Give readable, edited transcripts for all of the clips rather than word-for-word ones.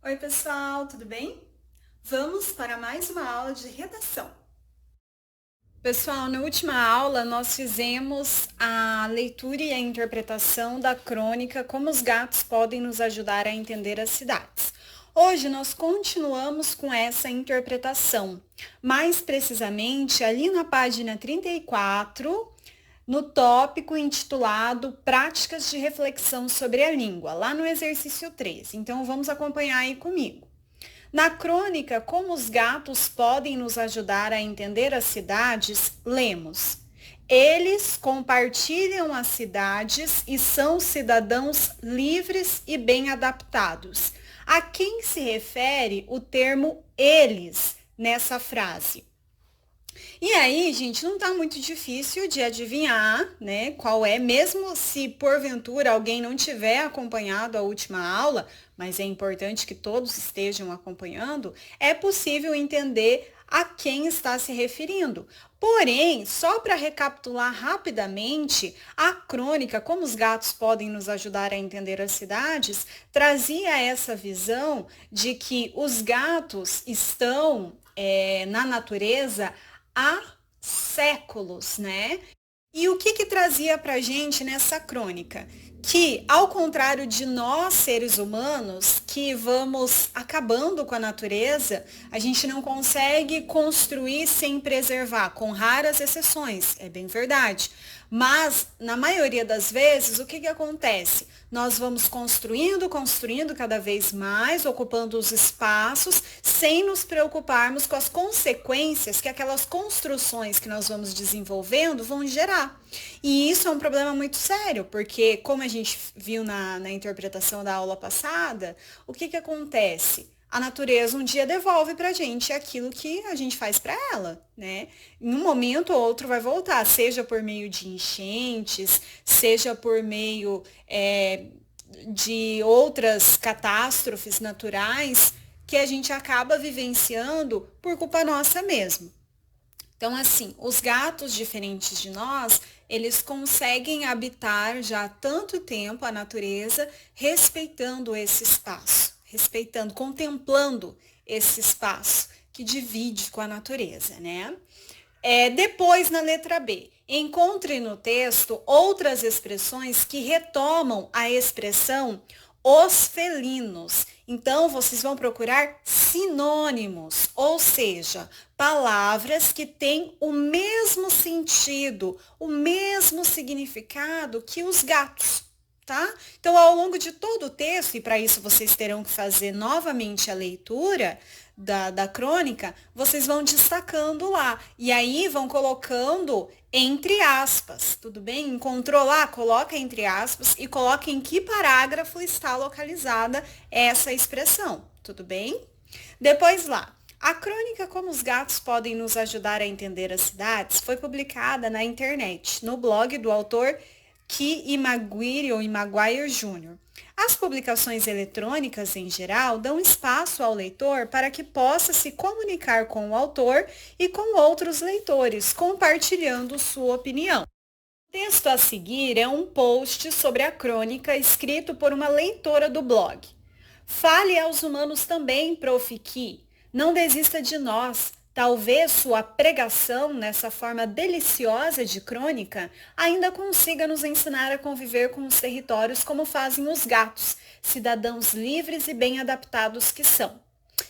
Oi, pessoal, tudo bem? Vamos para mais uma aula de redação. Pessoal, na última aula nós fizemos a leitura e a interpretação da crônica Como os gatos podem nos ajudar a entender as cidades. Hoje nós continuamos com essa interpretação, mais precisamente ali na página 34, no tópico intitulado Práticas de Reflexão sobre a Língua, lá no exercício 13. Então vamos acompanhar aí comigo. Na crônica Como os gatos podem nos ajudar a entender as cidades, lemos: eles compartilham as cidades e são cidadãos livres e bem adaptados. A quem se refere o termo eles nessa frase? E aí, gente, não tá muito difícil de adivinhar, né, qual é, mesmo se porventura alguém não tiver acompanhado a última aula, mas é importante que todos estejam acompanhando, é possível entender a quem está se referindo. Porém, só para recapitular rapidamente, a crônica Como os gatos podem nos ajudar a entender as cidades, trazia essa visão de que os gatos estão na natureza há séculos, né? E o que trazia para a gente nessa crônica? Que, ao contrário de nós, seres humanos, que vamos acabando com a natureza, a gente não consegue construir sem preservar, com raras exceções, é bem verdade. Mas, na maioria das vezes, o que acontece? Nós vamos construindo cada vez mais, ocupando os espaços, sem nos preocuparmos com as consequências que aquelas construções que nós vamos desenvolvendo vão gerar. E isso é um problema muito sério, porque, como a gente viu na interpretação da aula passada, o que acontece? A natureza um dia devolve para a gente aquilo que a gente faz para ela, né? Em um momento ou outro vai voltar, seja por meio de enchentes, seja por meio de outras catástrofes naturais que a gente acaba vivenciando por culpa nossa mesmo. Então, assim, os gatos, diferentes de nós, eles conseguem habitar já há tanto tempo a natureza, respeitando esse espaço, respeitando, contemplando esse espaço que divide com a natureza, né? Depois, na letra B, encontre no texto outras expressões que retomam a expressão os felinos. Então, vocês vão procurar sinônimos, ou seja, palavras que têm o mesmo sentido, o mesmo significado que os gatos. Tá? Então, ao longo de todo o texto, e para isso vocês terão que fazer novamente a leitura da crônica, vocês vão destacando lá. E aí vão colocando entre aspas, tudo bem? Encontrou lá? Coloca entre aspas e coloca em que parágrafo está localizada essa expressão, tudo bem? Depois lá. A crônica Como os gatos podem nos ajudar a entender as cidades foi publicada na internet, no blog do autor Ki Imaguiri ou Imaguire Jr. As publicações eletrônicas, em geral, dão espaço ao leitor para que possa se comunicar com o autor e com outros leitores, compartilhando sua opinião. O texto a seguir é um post sobre a crônica escrito por uma leitora do blog. Fale aos humanos também, Prof. Ki. Não desista de nós. Talvez sua pregação, nessa forma deliciosa de crônica, ainda consiga nos ensinar a conviver com os territórios como fazem os gatos, cidadãos livres e bem adaptados que são.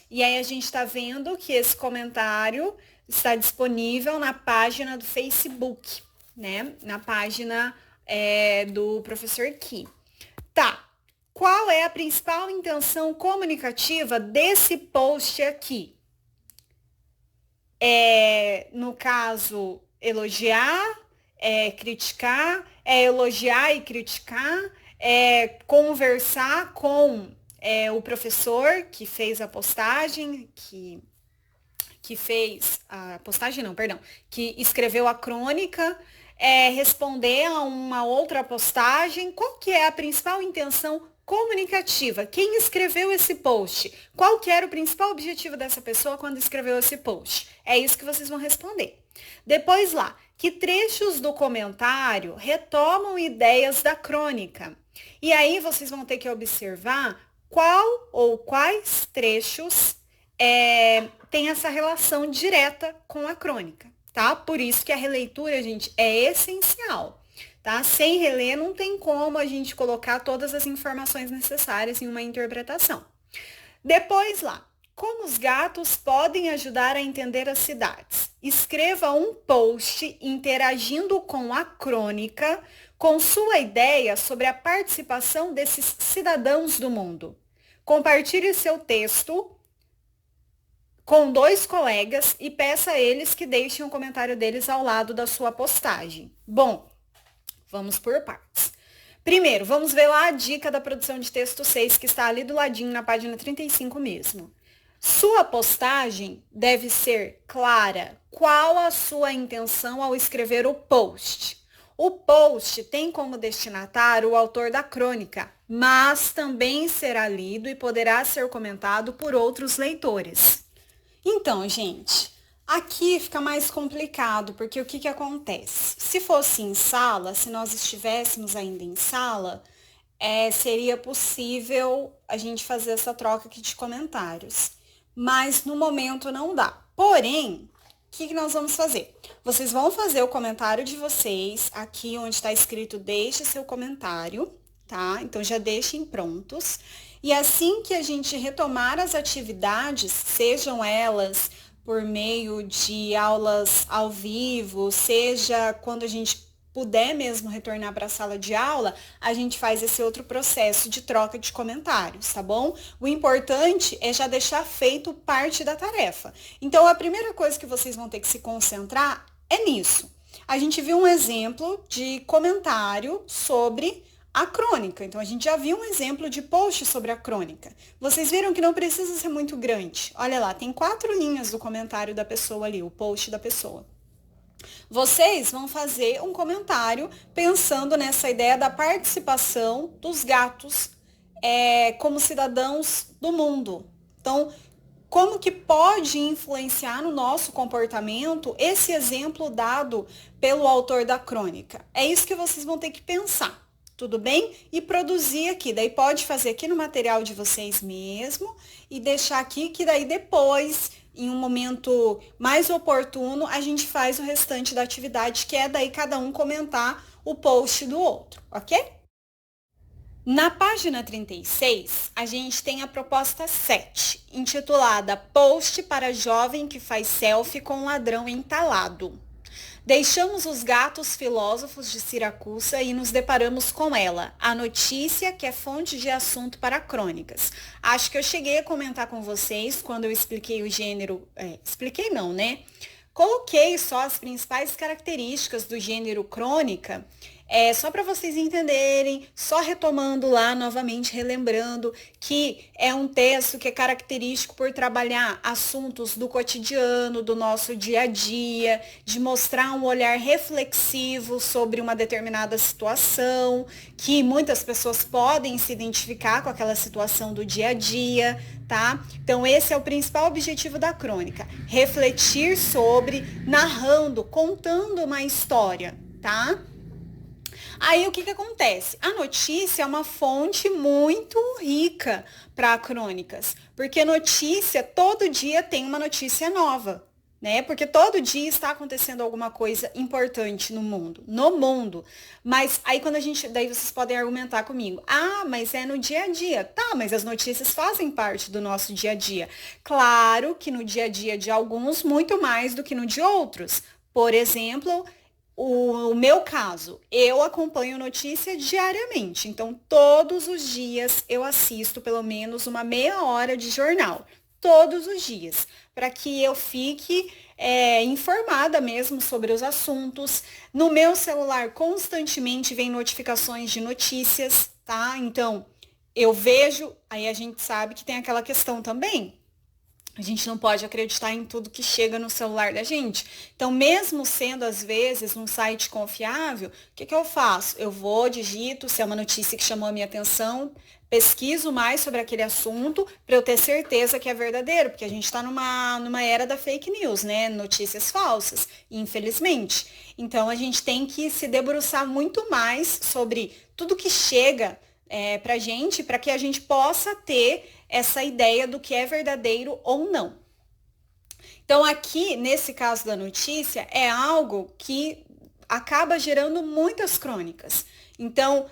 E aí a gente está vendo que esse comentário está disponível na página do Facebook, né? Na página do professor Ki. Tá. Qual é a principal intenção comunicativa desse post aqui? No caso, elogiar, criticar, elogiar e criticar, conversar com o professor que fez a postagem, que fez a postagem, não, perdão, que escreveu a crônica, responder a uma outra postagem. Qual que é a principal intenção comunicativa? Quem escreveu esse post? Qual que era o principal objetivo dessa pessoa quando escreveu esse post? É isso que vocês vão responder. Depois lá, que trechos do comentário retomam ideias da crônica? E aí vocês vão ter que observar qual ou quais trechos tem essa relação direta com a crônica, tá? Por isso que a releitura, gente, é essencial, tá? Sem reler não tem como a gente colocar todas as informações necessárias em uma interpretação. Depois lá, como os gatos podem ajudar a entender as cidades? Escreva um post interagindo com a crônica, com sua ideia sobre a participação desses cidadãos do mundo. Compartilhe seu texto com 2 colegas e peça a eles que deixem um comentário deles ao lado da sua postagem. Bom, vamos por partes. Primeiro, vamos ver lá a dica da produção de texto 6, que está ali do ladinho na página 35 mesmo. Sua postagem deve ser clara. Qual a sua intenção ao escrever o post? O post tem como destinatário o autor da crônica, mas também será lido e poderá ser comentado por outros leitores. Então, gente, aqui fica mais complicado, porque o que acontece? Se fosse em sala, se nós estivéssemos ainda em sala, seria possível a gente fazer essa troca aqui de comentários. Mas no momento não dá. Porém, o que nós vamos fazer? Vocês vão fazer o comentário de vocês aqui onde está escrito deixe seu comentário, tá? Então já deixem prontos. E assim que a gente retomar as atividades, sejam elas por meio de aulas ao vivo, seja quando a gente puder mesmo retornar para a sala de aula, a gente faz esse outro processo de troca de comentários, tá bom? O importante é já deixar feito parte da tarefa. Então, a primeira coisa que vocês vão ter que se concentrar é nisso. A gente viu um exemplo de comentário sobre a crônica. Então, a gente já viu um exemplo de post sobre a crônica. Vocês viram que não precisa ser muito grande. Olha lá, tem 4 linhas do comentário da pessoa ali, o post da pessoa. Vocês vão fazer um comentário pensando nessa ideia da participação dos gatos como cidadãos do mundo. Então, como que pode influenciar no nosso comportamento esse exemplo dado pelo autor da crônica? É isso que vocês vão ter que pensar. Tudo bem? E produzir aqui. Daí pode fazer aqui no material de vocês mesmo e deixar aqui que daí depois, em um momento mais oportuno, a gente faz o restante da atividade, que é daí cada um comentar o post do outro, ok? Na página 36, a gente tem a proposta 7, intitulada Post para jovem que faz selfie com ladrão entalado. Deixamos os gatos filósofos de Siracusa e nos deparamos com ela, a notícia que é fonte de assunto para crônicas. Acho que eu cheguei a comentar com vocês quando eu expliquei o gênero, expliquei não, né? Coloquei só as principais características do gênero crônica, só para vocês entenderem, só retomando lá novamente, relembrando que é um texto que é característico por trabalhar assuntos do cotidiano, do nosso dia a dia, de mostrar um olhar reflexivo sobre uma determinada situação, que muitas pessoas podem se identificar com aquela situação do dia a dia, tá? Então esse é o principal objetivo da crônica, refletir sobre, narrando, contando uma história, tá? Aí o que acontece? A notícia é uma fonte muito rica para crônicas, porque notícia, todo dia tem uma notícia nova, né? Porque todo dia está acontecendo alguma coisa importante no mundo. Mas aí daí vocês podem argumentar comigo, mas é no dia a dia. Tá, mas as notícias fazem parte do nosso dia a dia. Claro que no dia a dia de alguns, muito mais do que no de outros. Por exemplo, o meu caso, eu acompanho notícia diariamente, então todos os dias eu assisto pelo menos uma meia hora de jornal, todos os dias, para que eu fique informada mesmo sobre os assuntos. No meu celular constantemente vem notificações de notícias, tá? Então eu vejo, aí a gente sabe que tem aquela questão também. A gente não pode acreditar em tudo que chega no celular da gente. Então, mesmo sendo, às vezes, um site confiável, o que eu faço? Eu vou, digito, se é uma notícia que chamou a minha atenção, pesquiso mais sobre aquele assunto para eu ter certeza que é verdadeiro, porque a gente está numa era da fake news, né? Notícias falsas, infelizmente. Então, a gente tem que se debruçar muito mais sobre tudo que chega pra gente, para que a gente possa ter essa ideia do que é verdadeiro ou não. Então, aqui, nesse caso da notícia, é algo que acaba gerando muitas crônicas. Então,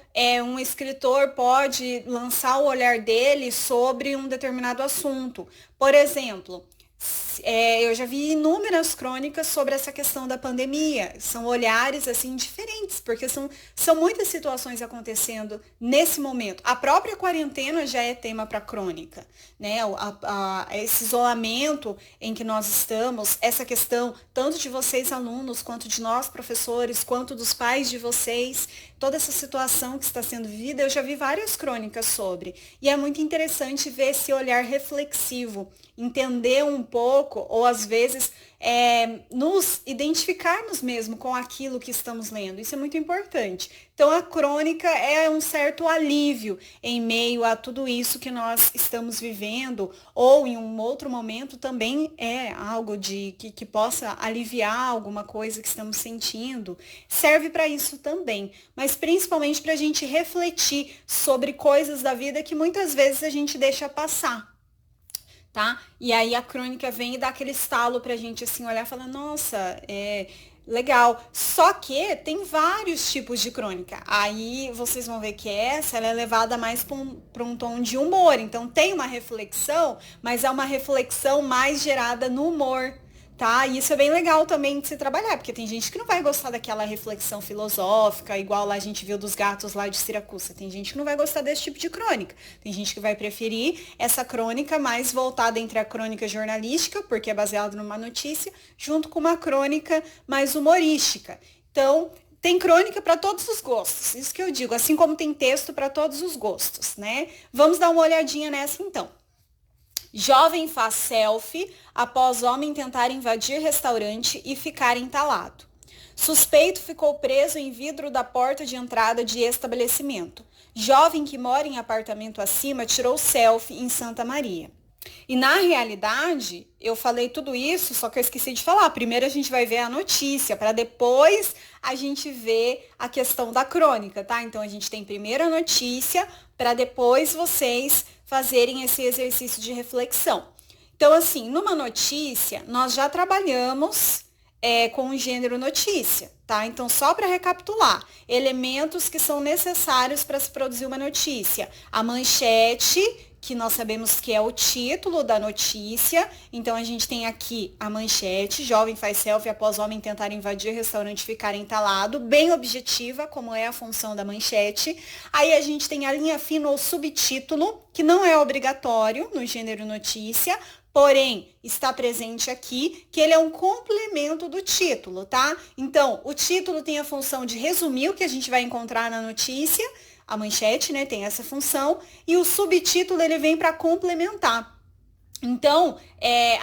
um escritor pode lançar o olhar dele sobre um determinado assunto. Por exemplo, eu já vi inúmeras crônicas sobre essa questão da pandemia. São olhares, assim, diferentes, porque são muitas situações acontecendo nesse momento. A própria quarentena já é tema para crônica, né? Esse isolamento em que nós estamos, essa questão tanto de vocês alunos, quanto de nós professores, quanto dos pais de vocês, toda essa situação que está sendo vivida, eu já vi várias crônicas sobre. E é muito interessante ver esse olhar reflexivo, entender um pouco, ou às vezes nos identificarmos mesmo com aquilo que estamos lendo. Isso é muito importante. Então, a crônica é um certo alívio em meio a tudo isso que nós estamos vivendo, ou em um outro momento também é algo que possa aliviar alguma coisa que estamos sentindo. Serve para isso também, mas principalmente para a gente refletir sobre coisas da vida que muitas vezes a gente deixa passar. Tá? E aí a crônica vem e dá aquele estalo pra gente assim olhar e falar, nossa, legal. Só que tem vários tipos de crônica. Aí vocês vão ver que ela é levada mais para um tom de humor. Então tem uma reflexão, mas é uma reflexão mais gerada no humor. Tá? E isso é bem legal também de se trabalhar, porque tem gente que não vai gostar daquela reflexão filosófica, igual lá a gente viu dos gatos lá de Siracusa. Tem gente que não vai gostar desse tipo de crônica. Tem gente que vai preferir essa crônica mais voltada entre a crônica jornalística, porque é baseada numa notícia, junto com uma crônica mais humorística. Então, tem crônica para todos os gostos, isso que eu digo, assim como tem texto para todos os gostos, né? Vamos dar uma olhadinha nessa então. Jovem faz selfie após homem tentar invadir restaurante e ficar entalado. Suspeito ficou preso em vidro da porta de entrada de estabelecimento. Jovem que mora em apartamento acima tirou selfie em Santa Maria. E na realidade, eu falei tudo isso, só que eu esqueci de falar. Primeiro a gente vai ver a notícia, para depois a gente ver a questão da crônica, tá? Então a gente tem primeiro a notícia, para depois vocês fazerem esse exercício de reflexão. Então, assim, numa notícia, nós já trabalhamos com o gênero notícia, tá? Então, só para recapitular, elementos que são necessários para se produzir uma notícia. A manchete, que nós sabemos que é o título da notícia. Então, a gente tem aqui a manchete, jovem faz selfie após homem tentar invadir restaurante e ficar entalado, bem objetiva, como é a função da manchete. Aí a gente tem a linha fina ou subtítulo, que não é obrigatório no gênero notícia, porém, está presente aqui, que ele é um complemento do título, tá? Então, o título tem a função de resumir o que a gente vai encontrar na notícia. A manchete, né, tem essa função, e o subtítulo ele vem para complementar. Então,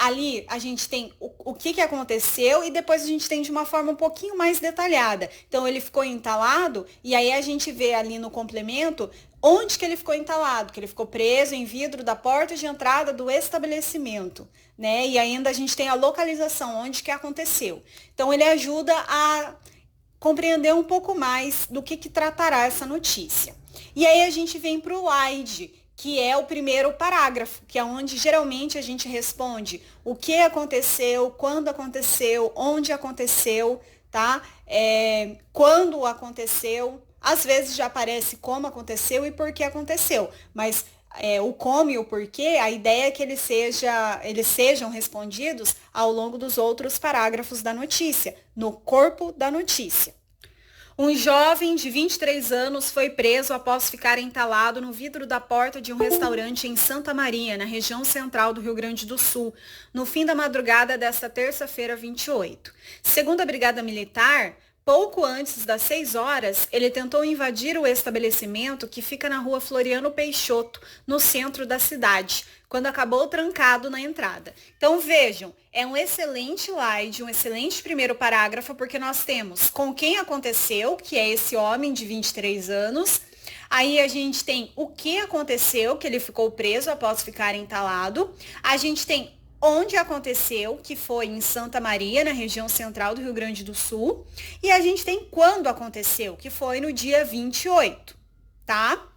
ali a gente tem o que aconteceu e depois a gente tem de uma forma um pouquinho mais detalhada. Então, ele ficou entalado e aí a gente vê ali no complemento onde que ele ficou entalado, que ele ficou preso em vidro da porta de entrada do estabelecimento, né? E ainda a gente tem a localização, onde que aconteceu. Então, ele ajuda a compreender um pouco mais do que tratará essa notícia. E aí a gente vem para o wide, que é o primeiro parágrafo, que é onde geralmente a gente responde o que aconteceu, quando aconteceu, onde aconteceu, tá? Quando aconteceu, às vezes já aparece como aconteceu e por que aconteceu, mas o como e o porquê, a ideia é que eles sejam respondidos ao longo dos outros parágrafos da notícia, no corpo da notícia. Um jovem de 23 anos foi preso após ficar entalado no vidro da porta de um restaurante em Santa Maria, na região central do Rio Grande do Sul, no fim da madrugada desta terça-feira, 28. Segundo a Brigada Militar, pouco antes das 6 horas, ele tentou invadir o estabelecimento que fica na rua Floriano Peixoto, no centro da cidade, quando acabou trancado na entrada. Então vejam, é um excelente slide, um excelente primeiro parágrafo, porque nós temos com quem aconteceu, que é esse homem de 23 anos. Aí a gente tem o que aconteceu, que ele ficou preso após ficar entalado. A gente tem onde aconteceu, que foi em Santa Maria, na região central do Rio Grande do Sul. E a gente tem quando aconteceu, que foi no dia 28, tá?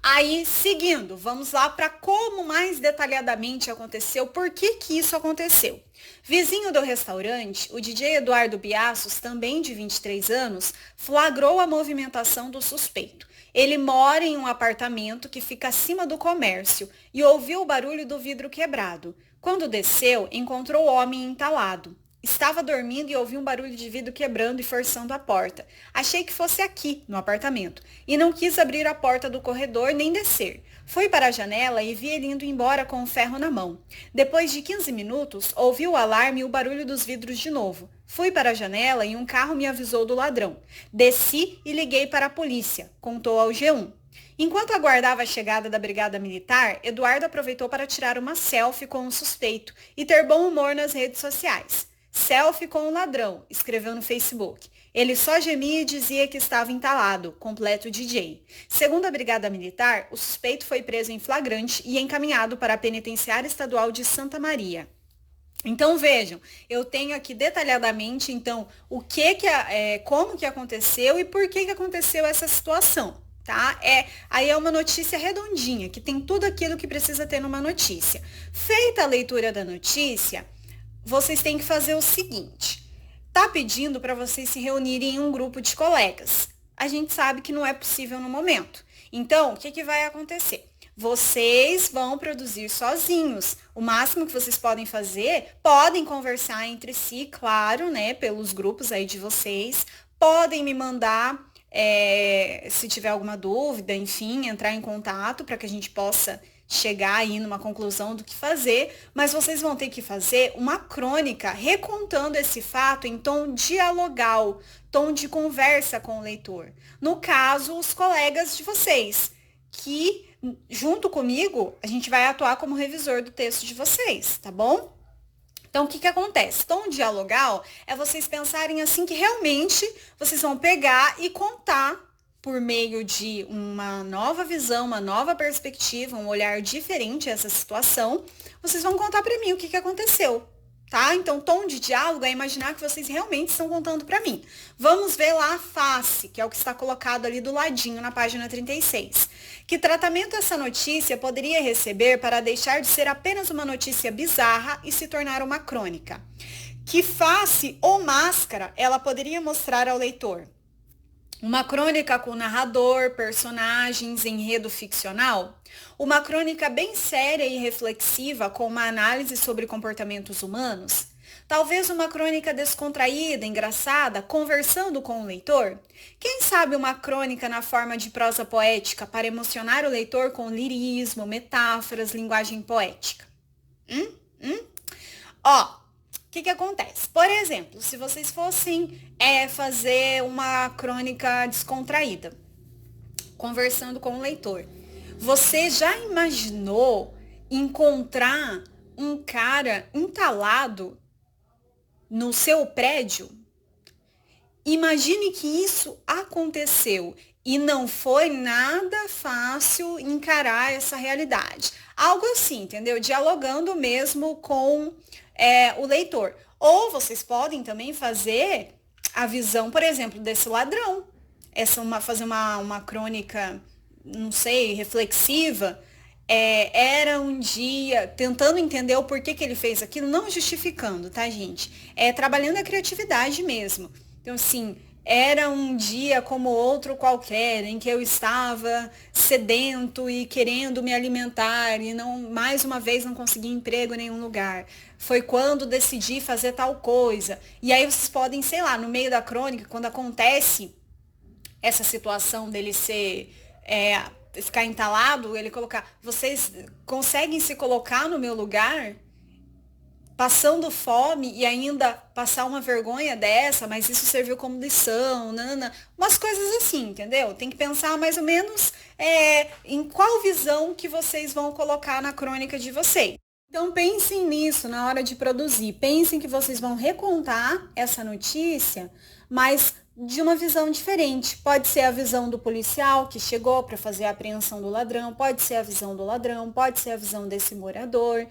Aí, seguindo, vamos lá para como mais detalhadamente aconteceu, por que que isso aconteceu. Vizinho do restaurante, o DJ Eduardo Biassos, também de 23 anos, flagrou a movimentação do suspeito. Ele mora em um apartamento que fica acima do comércio e ouviu o barulho do vidro quebrado. Quando desceu, encontrou o homem entalado. Estava dormindo e ouvi um barulho de vidro quebrando e forçando a porta. Achei que fosse aqui, no apartamento, e não quis abrir a porta do corredor nem descer. Fui para a janela e vi ele indo embora com o ferro na mão. Depois de 15 minutos, ouvi o alarme e o barulho dos vidros de novo. Fui para a janela e um carro me avisou do ladrão. Desci e liguei para a polícia, contou ao G1. Enquanto aguardava a chegada da brigada militar, Eduardo aproveitou para tirar uma selfie com o suspeito e ter bom humor nas redes sociais. Selfie com o ladrão, escreveu no Facebook. Ele só gemia e dizia que estava entalado, completa o DJ. Segundo a Brigada Militar, o suspeito foi preso em flagrante e encaminhado para a Penitenciária Estadual de Santa Maria. Então vejam, eu tenho aqui detalhadamente então como que aconteceu e por que aconteceu essa situação. Tá? Aí é uma notícia redondinha, que tem tudo aquilo que precisa ter numa notícia. Feita a leitura da notícia, vocês têm que fazer o seguinte. Tá pedindo para vocês se reunirem em um grupo de colegas. A gente sabe que não é possível no momento. Então, o que vai acontecer? Vocês vão produzir sozinhos. O máximo que vocês podem fazer, podem conversar entre si, claro, né, pelos grupos aí de vocês. Podem me mandar, se tiver alguma dúvida, enfim, entrar em contato para que a gente possa chegar aí numa conclusão do que fazer, mas vocês vão ter que fazer uma crônica recontando esse fato em tom dialogal, tom de conversa com o leitor. No caso, os colegas de vocês, que junto comigo, a gente vai atuar como revisor do texto de vocês, tá bom? Então, o que acontece? Tom dialogal é vocês pensarem assim que realmente vocês vão pegar e contar por meio de uma nova visão, uma nova perspectiva, um olhar diferente a essa situação, vocês vão contar para mim o que aconteceu, tá? Então, tom de diálogo é imaginar que vocês realmente estão contando para mim. Vamos ver lá a face, que é o que está colocado ali do ladinho na página 36. Que tratamento essa notícia poderia receber para deixar de ser apenas uma notícia bizarra e se tornar uma crônica? Que face ou máscara ela poderia mostrar ao leitor? Uma crônica com narrador, personagens, enredo ficcional? Uma crônica bem séria e reflexiva com uma análise sobre comportamentos humanos? Talvez uma crônica descontraída, engraçada, conversando com o leitor? Quem sabe uma crônica na forma de prosa poética para emocionar o leitor com lirismo, metáforas, linguagem poética? Ó, o que acontece? Por exemplo, se vocês fossem fazer uma crônica descontraída, conversando com o leitor, você já imaginou encontrar um cara entalado no seu prédio? Imagine que isso aconteceu e não foi nada fácil encarar essa realidade. Algo assim, entendeu? Dialogando mesmo com o leitor. Ou vocês podem também fazer a visão, por exemplo, desse ladrão. Fazer uma crônica, não sei, reflexiva. Era um dia, tentando entender o porquê que ele fez aquilo, não justificando, tá, gente? Trabalhando a criatividade mesmo. Então, assim, era um dia como outro qualquer, em que eu estava sedento e querendo me alimentar e mais uma vez não consegui emprego em nenhum lugar. Foi quando decidi fazer tal coisa. E aí vocês podem, sei lá, no meio da crônica, quando acontece essa situação dele ficar entalado, ele colocar, vocês conseguem se colocar no meu lugar? Passando fome e ainda passar uma vergonha dessa, mas isso serviu como lição, umas coisas assim, entendeu? Tem que pensar mais ou menos em qual visão que vocês vão colocar na crônica de vocês. Então pensem nisso na hora de produzir, pensem que vocês vão recontar essa notícia, mas de uma visão diferente. Pode ser a visão do policial que chegou para fazer a apreensão do ladrão, pode ser a visão do ladrão, pode ser a visão desse morador.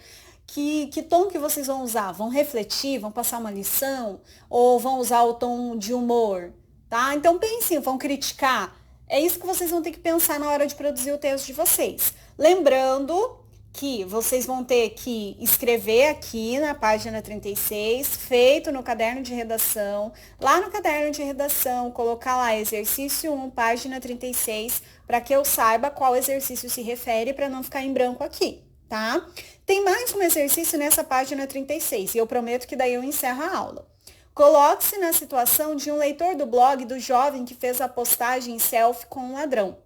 Que tom que vocês vão usar? Vão refletir? Vão passar uma lição? Ou vão usar o tom de humor? Tá? Então pensem, vão criticar? É isso que vocês vão ter que pensar na hora de produzir o texto de vocês. Lembrando que vocês vão ter que escrever aqui na página 36, feito no caderno de redação. Lá no caderno de redação, colocar lá exercício 1, página 36, para que eu saiba qual exercício se refere, para não ficar em branco aqui, tá? Tem mais um exercício nessa página 36, e eu prometo que daí eu encerro a aula. Coloque-se na situação de um leitor do blog do jovem que fez a postagem selfie com um ladrão,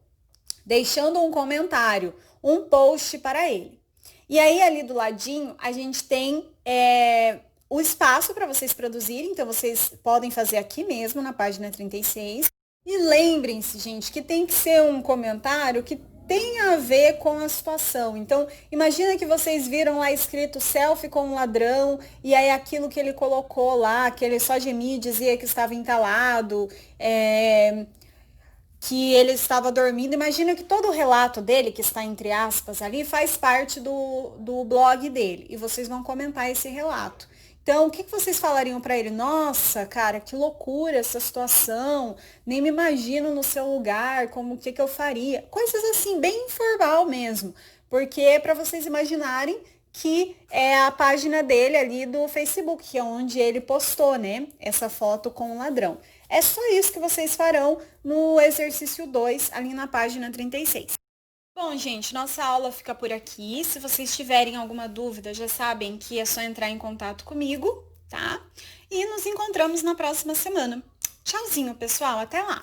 deixando um comentário, um post para ele. E aí, ali do ladinho, a gente tem o espaço para vocês produzirem, então vocês podem fazer aqui mesmo, na página 36. E lembrem-se, gente, que tem que ser um comentário que tenha a ver com a situação. Então, imagina que vocês viram lá escrito selfie com um ladrão, e aí aquilo que ele colocou lá, que ele só gemia e dizia que estava entalado, que ele estava dormindo. Imagina que todo o relato dele, que está entre aspas ali, faz parte do blog dele. E vocês vão comentar esse relato. Então, o que vocês falariam para ele? Nossa, cara, que loucura essa situação. Nem me imagino no seu lugar, como o que eu faria. Coisas assim, bem informal mesmo. Porque é para vocês imaginarem que é a página dele ali do Facebook, que é onde ele postou, né? Essa foto com o ladrão. É só isso que vocês farão no exercício 2, ali na página 36. Bom, gente, nossa aula fica por aqui. Se vocês tiverem alguma dúvida, já sabem que é só entrar em contato comigo, tá? E nos encontramos na próxima semana. Tchauzinho, pessoal. Até lá!